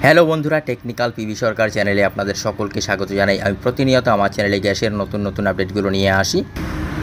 Hello বন্ধুরা, technical PB সরকার চ্যানেলে আপনাদের সকলকে স্বাগত জানাই। আমি প্রতিনিয়ত আমার চ্যানেলে গ্যাসের নতুন নতুন আপডেটগুলো নিয়ে আসি।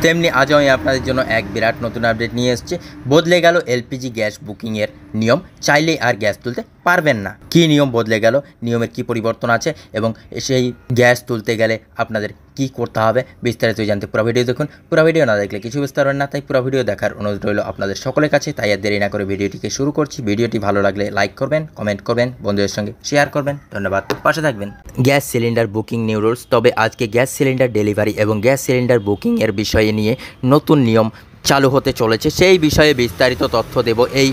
তেমনি আজও আমি আপনাদের জন্য এক বিরাট নতুন আপডেট নিয়ে এসেছি। বদলে গেল এলপিজি গ্যাস বুকিংয়ের নিয়ম, চাইলেই আর গ্যাস তুলতে পারবেন না। কী নিয়ম বদলে গেল, নিয়মের কী পরিবর্তন আছে এবং সেই গ্যাস তুলতে গেলে আপনাদের কি করতে হবে বিস্তারিত জানতে পুরো ভিডিও দেখুন। পুরো ভিডিও না দেখলে কিছু বুঝতে পারবেন না, তাই পুরো ভিডিও দেখার অনুরোধ রইল আপনাদের সকলের কাছে। তাই আর দেরি না করে ভিডিওটিকে শুরু করছি। ভিডিওটি ভালো লাগলে লাইক করবেন, কমেন্ট করবেন, বন্ধুদের সঙ্গে শেয়ার করবেন। ধন্যবাদ, পাশে থাকবেন। Gas cylinder booking new rules. তবে আজকে গ্যাস সিলিন্ডার ডেলিভারি এবং গ্যাস সিলিন্ডার বুকিংয়ের বিষয়ে নিয়ে নতুন নিয়ম চালু হতে চলেছে, সেই বিষয়ে বিস্তারিত তথ্য দেব এই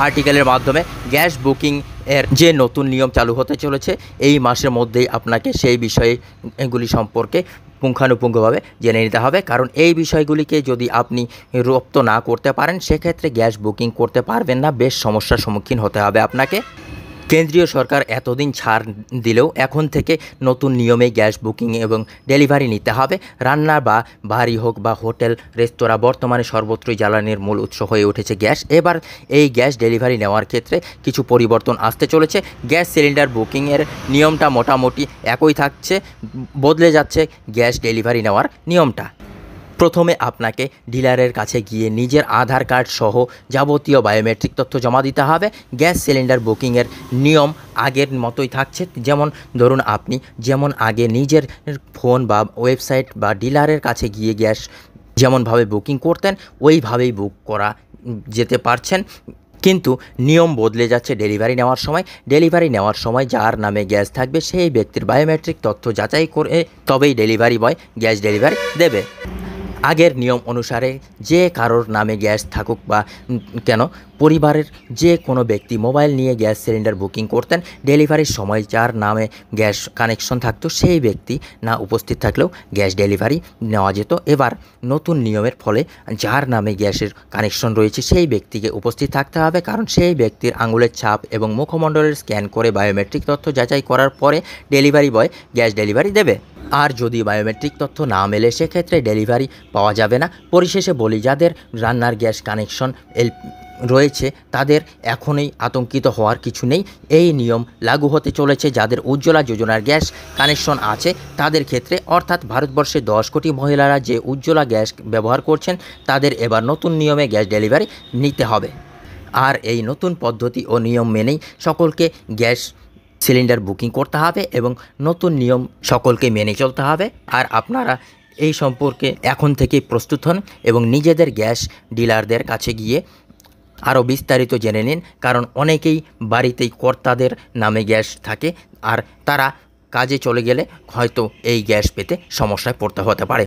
আর্টিকেলের মাধ্যমে। গ্যাস বুকিং এর যে নতুন নিয়ম চালু হতে চলেছে এই মাসের মধ্যেই আপনাকে সেই বিষয়ে এগুলি সম্পর্কে পুঙ্খানুপুঙ্খভাবে জেনে নিতে হবে, কারণ এই বিষয়গুলিকে যদি আপনি রপ্ত না করতে পারেন সেক্ষেত্রে গ্যাস বুকিং করতে পারবেন না। বেশ সমস্যার সম্মুখীন হতে হবে আপনাকে। কেন্দ্রীয় সরকার এতদিন ছাড় দিলেও এখন থেকে নতুন নিয়মে গ্যাস বুকিং এবং ডেলিভারি নিতে হবে। রান্না বা বাড়ি হোক বা হোটেল রেস্তোরাঁ, বর্তমানে সর্বত্রই জ্বালানির মূল উৎস হয়ে উঠেছে গ্যাস। এবার এই গ্যাস ডেলিভারি নেওয়ার ক্ষেত্রে কিছু পরিবর্তন আসতে চলেছে। গ্যাস সিলিন্ডার বুকিংয়ের নিয়মটা মোটামুটি একই থাকছে, বদলে যাচ্ছে গ্যাস ডেলিভারি নেওয়ার নিয়মটা। প্রথমে আপনাকে ডিলারের কাছে গিয়ে নিজের আধার কার্ড সহ যাবতীয় বায়োমেট্রিক তথ্য জমা দিতে হবে। গ্যাস সিলিন্ডার বুকিংয়ের নিয়ম আগের মতোই থাকছে। যেমন ধরুন, আপনি যেমন আগে নিজের ফোন বা ওয়েবসাইট বা ডিলারের কাছে গিয়ে গ্যাস যেমনভাবে বুকিং করতেন ওইভাবেই বুক করা যেতে পারছেন, কিন্তু নিয়ম বদলে যাচ্ছে ডেলিভারি নেওয়ার সময়। ডেলিভারি নেওয়ার সময় যার নামে গ্যাস থাকবে সেই ব্যক্তির বায়োমেট্রিক তথ্য যাচাই করে তবেই ডেলিভারি বয় গ্যাস ডেলিভারি দেবে। আগের নিয়ম অনুসারে যে কারোর নামে গ্যাস থাকুক বা কেন, পরিবারের যে কোনো ব্যক্তি মোবাইল নিয়ে গ্যাস সিলিন্ডার বুকিং করতেন। ডেলিভারির সময় যার নামে গ্যাস কানেকশন থাকতো সেই ব্যক্তি না উপস্থিত থাকলেও গ্যাস ডেলিভারি নেওয়া যেত। এবার নতুন নিয়মের ফলে যার নামে গ্যাসের কানেকশন রয়েছে সেই ব্যক্তিকে উপস্থিত থাকতে হবে, কারণ সেই ব্যক্তির আঙুলের ছাপ এবং মুখমণ্ডলের স্ক্যান করে বায়োমেট্রিক তথ্য যাচাই করার পরে ডেলিভারি বয় গ্যাস ডেলিভারি দেবে। আর যদি বায়োমেট্রিক তথ্য না মেলে সেক্ষেত্রে ডেলিভারি পাওয়া যাবে না। পরিশেষে বলি, যাদের রান্নার গ্যাস কানেকশন রয়েছে তাদের এখনই আতঙ্কিত হওয়ার কিছু নেই। এই নিয়ম লাগু হতে চলেছে যাদের উজ্জ্বলা যোজনার গ্যাস কানেকশন আছে তাদের ক্ষেত্রে, অর্থাৎ ভারতবর্ষে 10 কোটি মহিলারা যে উজ্জ্বলা গ্যাস ব্যবহার করছেন তাদের এবার নতুন নিয়মে গ্যাস ডেলিভারি নিতে হবে। আর এই নতুন পদ্ধতি ও নিয়ম মেনেই সকলকে গ্যাস সিলিন্ডার বুকিং করতে হবে এবং নতুন নিয়ম সকলকে মেনে চলতে হবে। আর আপনারা এই সম্পর্কে এখন থেকেই প্রস্তুত হন এবং নিজেদের গ্যাস ডিলারদের কাছে গিয়ে আরও বিস্তারিত জেনে নিন, কারণ অনেকেই বাড়িতেই কর্তাদের নামে গ্যাস থাকে আর তারা কাজে চলে গেলে হয়তো এই গ্যাস পেতে সমস্যায় পড়তে হতে পারে।